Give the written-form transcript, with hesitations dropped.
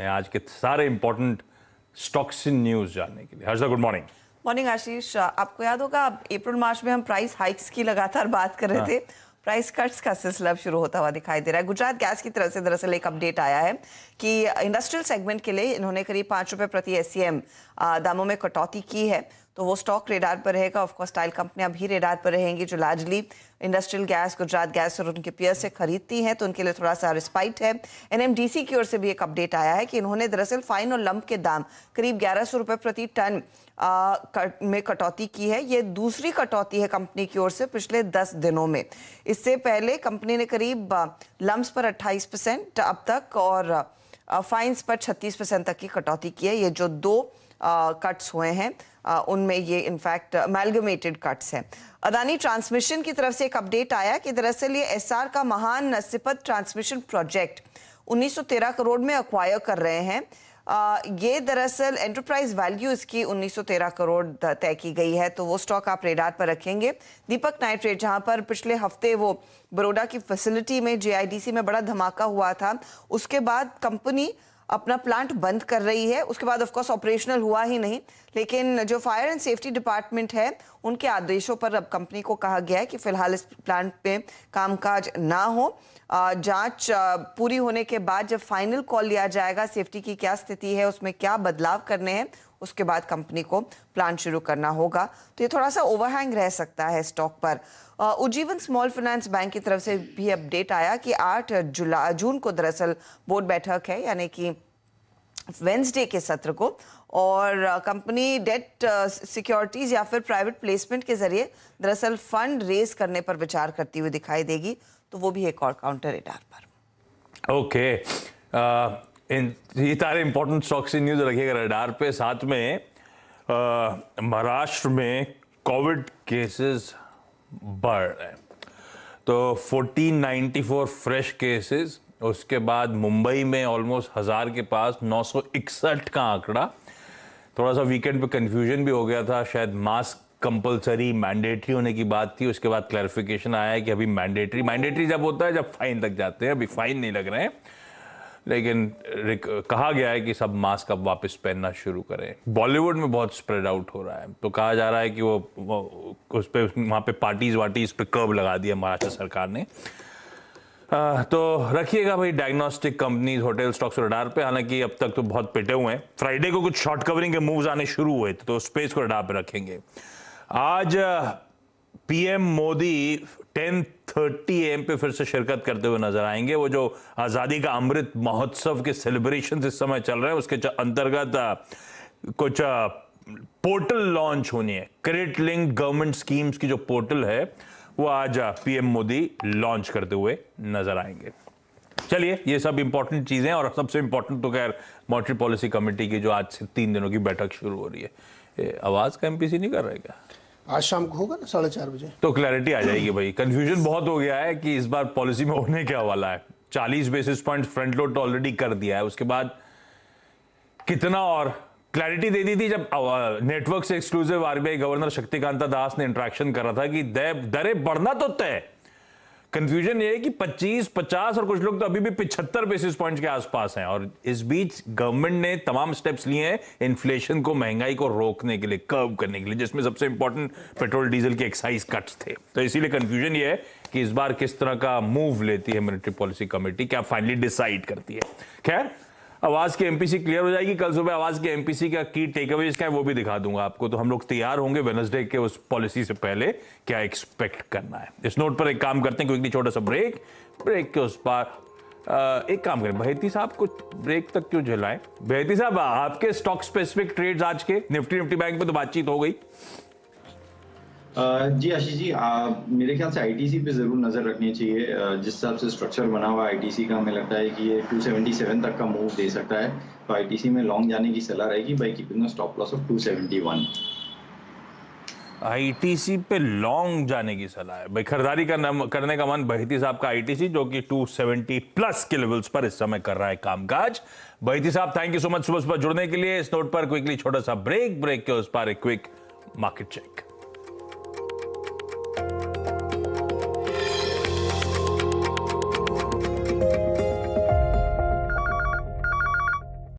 आज के सारे इंपॉर्टेंट स्टॉक्स इन न्यूज जानने के लिए। Harsha, good morning. मॉर्निंग आशीष, आपको याद होगा अप्रैल मार्च में हम प्राइस हाइक्स की लगातार बात कर रहे थे। प्राइस कट्स का सिलसिला शुरू होता हुआ दिखाई दे रहा है। गुजरात गैस की तरफ से दरअसल एक अपडेट आया है कि इंडस्ट्रियल सेगमेंट के लिए इन्होंने करीब 5 रुपए प्रति एससीएम दामों में कटौती की है, तो वो स्टॉक रेडार पर रहेगा। ऑफकोर्स टाइल कंपनियां भी रेडार पर रहेंगी जो largely industrial gas Gujarat gas और उनके पीयर से खरीदती हैं, तो उनके लिए थोड़ा सा रिस्पाइट है। एनएमडीसी की ओर से भी एक अपडेट आया है कि इन्होंने दरअसल फाइन और लंप के दाम करीब 1100 रुपए प्रति टन में कटौती की है। ये दूसरी कटौती है कंपनी की ओर से पिछले 10 दिनों में। इससे पहले कंपनी ने करीब लम्प्स पर 28% अब तक और फाइन्स पर 36% तक की कटौती की है। ये जो दो कट्स हुए हैं उनमें ये इनफैक्ट अमेलगमेटेड कट्स हैं। अदानी ट्रांसमिशन की तरफ से एक अपडेट आया कि दरअसल ये एसआर का महान सिपत ट्रांसमिशन प्रोजेक्ट 1913 करोड़ में अक्वायर कर रहे हैं। ये दरअसल एंटरप्राइज वैल्यू इसकी 1913 करोड़ तय की गई है, तो वो स्टॉक आप रेडार पर रखेंगे। दीपक नाइट्रेट, जहां पर पिछले हफ्ते वो बड़ौदा की फैसिलिटी में जेआईडीसी में बड़ा धमाका हुआ था, उसके बाद कंपनी अपना प्लांट बंद कर रही है। उसके बाद ऑफ कोर्स ऑपरेशनल हुआ ही नहीं, लेकिन जो फायर एंड सेफ्टी डिपार्टमेंट है उनके आदेशों पर अब कंपनी को कहा गया है कि फिलहाल इस प्लांट पे कामकाज ना हो। जांच पूरी होने के बाद जब फाइनल कॉल लिया जाएगा सेफ्टी की क्या स्थिति है, उसमें क्या बदलाव करने हैं, उसके बाद कंपनी को प्लांट शुरू करना होगा। तो ये थोड़ा सा ओवरहैंग रह सकता है स्टॉक पर। उज्जीवन स्मॉल फाइनेंस बैंक की तरफ से भी अपडेट आया कि 8 जून को दरअसल बोर्ड बैठक है, यानी कि वेंसडे के सत्र को, और कंपनी डेट सिक्योरिटीज या फिर प्राइवेट प्लेसमेंट के जरिए दरअसल फंड रेज करने पर विचार करती हुई दिखाई देगी, तो वो भी एक और काउंटर रेडार पर। ओके, ये सारे इंपॉर्टेंट स्टॉक्स इन न्यूज रखिएगा रेडार पे। साथ में महाराष्ट्र में कोविड केसेस बढ़ रहे हैं, तो 1494 फ्रेश केसेस, उसके बाद मुंबई में ऑलमोस्ट 1000 के पास 961 का आंकड़ा। थोड़ा सा वीकेंड पे कंफ्यूजन भी हो गया था, शायद मास्क कंपलसरी मैंडेटरी होने की बात थी, उसके बाद क्लैरिफिकेशन आया है कि अभी मैंडेटरी जब होता है जब फाइन लग जाते हैं, अभी फाइन नहीं लग रहे हैं, लेकिन कहा गया है कि सब मास्क अब वापस पहनना शुरू करें। बॉलीवुड में बहुत स्प्रेड आउट हो रहा है, तो कहा जा रहा है कि वो उस पे वहाँ पे पार्टीज पे कर्व लगा दिया महाराष्ट्र सरकार ने। तो रखिएगा भाई diagnostic companies, hotel stocks radar पे। हालांकि अब तक तो बहुत पिटे हुए हैं। फ्राइडे को कुछ शॉर्ट कवरिंग के मूव्स आने शुरू हुए थे, तो स्पेस को रडार पे रखेंगे। आज पीएम मोदी 10:30 AM पे फिर से शिरकत करते हुए नजर आएंगे। वो जो आजादी का अमृत महोत्सव के सेलिब्रेशन इस समय चल रहे हैं, उसके अंतर्गत कुछ पोर्टल लॉन्च होनी है। क्रेडिट लिंक गवर्नमेंट स्कीम्स की जो पोर्टल है वो आज पीएम मोदी लॉन्च करते हुए नजर आएंगे। चलिए, ये सब इंपॉर्टेंट चीजें, और सबसे इंपॉर्टेंट तो खैर मॉनेटरी पॉलिसी कमेटी की जो आज से 3 दिनों की बैठक शुरू हो रही है। आवाज का एमपीसी नहीं कर रहे क्या? आज शाम को होगा ना 4:30 बजे, तो क्लैरिटी आ जाएगी भाई। कंफ्यूजन बहुत हो गया है कि इस बार पॉलिसी में होने क्या वाला है। 40 बेसिस पॉइंट फ्रंट लोड तो ऑलरेडी कर दिया है, उसके बाद कितना और क्लैरिटी दे दी थी जब नेटवर्क से एक्सक्लूसिव आरबीआई गवर्नर शक्तिकांता दास ने इंटरेक्शन करा था कि दरें बढ़ना तो तय। कंफ्यूजन ये है कि 25, 50 और कुछ लोग तो अभी भी 75 बेसिस पॉइंट के आसपास हैं, और इस बीच गवर्नमेंट ने तमाम स्टेप्स लिए हैं इन्फ्लेशन को, महंगाई को रोकने के लिए, कर्व करने के लिए, जिसमें सबसे इंपॉर्टेंट पेट्रोल डीजल के एक्साइज कट्स थे। तो इसीलिए कंफ्यूजन ये है कि इस बार किस तरह का मूव लेती है मॉनेटरी पॉलिसी कमेटी, क्या फाइनली डिसाइड करती है। खैर, आवाज की एमपीसी क्लियर हो जाएगी। कल सुबह आवाज के एमपीसी का की टेकअवेज क्या है वो भी दिखा दूंगा आपको, तो हम लोग तैयार होंगे वेडनेसडे के उस पॉलिसी से पहले क्या एक्सपेक्ट करना है। इस नोट पर एक काम करते हैं, क्विकली छोटा सा ब्रेक के उस पार एक काम करें, बहेती साहब को ब्रेक तक क्यों झेलाएं। बहेती साहब, आपके स्टॉक स्पेसिफिक ट्रेड्स आज के निफ्टी बैंक पे तो बातचीत हो गई। जी आशीष जी, मेरे ख्याल से आईटीसी पे जरूर नजर रखनी चाहिए। जिस हिसाब से स्ट्रक्चर बना हुआ है आईटीसी का, हमें लगता है कि ये 277 तक का मूव दे सकता है, तो आईटीसी में लॉन्ग जाने की सलाह रहेगी by keeping a stop loss of 271। ITC पे लॉन्ग जाने की सलाह है भाई। खरीदारी करने का मन बहेती साहब का आईटीसी, जो कि 270 प्लस के लेवल्स पर इस समय कर रहा है कामकाज। बहेती साहब, थैंक यू सो मच सुबह जुड़ने के लिए। इस नोट पर क्विकली छोटा सा ब्रेक के उस पर एक क्विक मार्केट चेक।